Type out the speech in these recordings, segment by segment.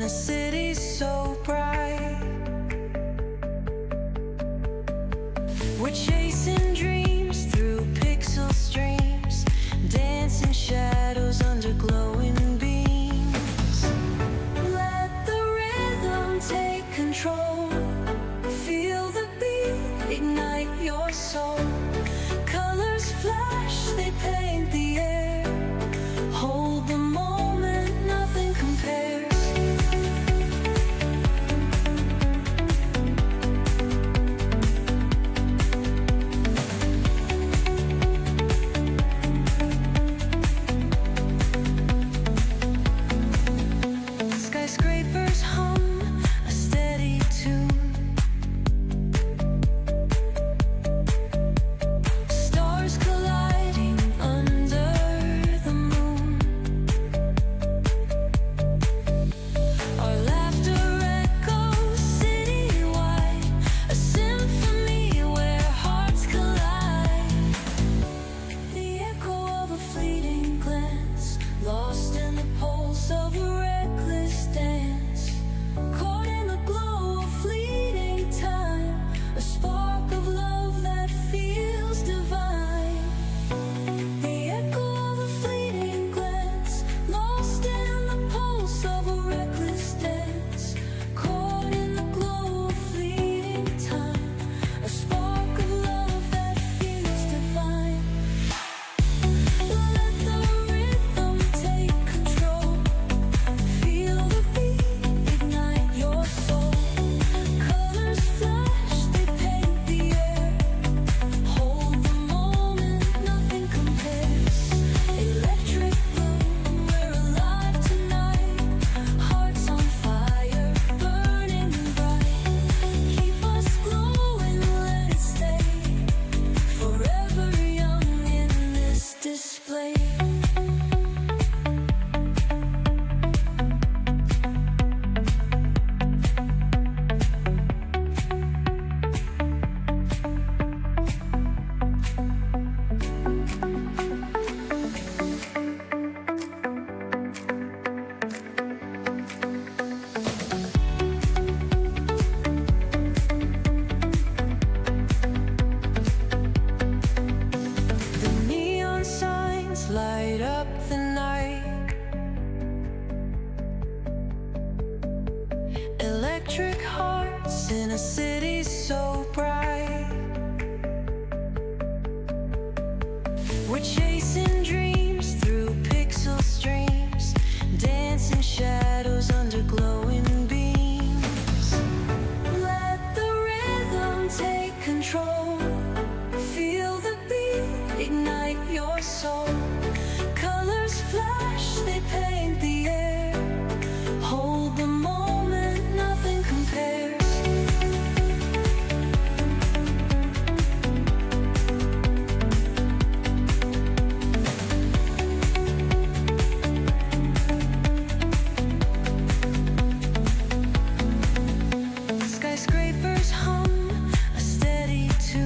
in a city so bright. We're chasing dreams through pixel streams, dancing shadows under glowing beams. Let the rhythm take control. Feel the beat, ignite your soul. Colors flash, they paint the air. Hold the moment, nothing compares. Skyscrapers hum a steady tune. Stars colliding under the moon. Our laughter echoes citywide, a symphony where hearts collide. The echo of a fleeting glance, lost in the pulse of a reckless dance. Caught in the glow of fleeting time, a spark of love that feels divine. The echo of a fleeting glance, lost in the pulse of a reckless dance. Caught in the glow of fleeting time, a spark of love that feels divine. Let the rhythm take control. Feel the beat, ignite your soul. Colors flash, they paint the air. Hold the moment, nothing compares. Electric bloom, we're alive tonight. Hearts on fire, burning bright. Keep us glowing, let it stay. Forever young in this display. The neon signs light up the night. Electric hearts in a city so bright. We're chasing dreams through pixel streams, dancing shadows under glowing beams. Let the rhythm take control. Feel the beat, ignite your soul. Colors flash, they paint the air. Hold the moment, nothing compares. Skyscrapers hum a steady tune.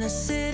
a city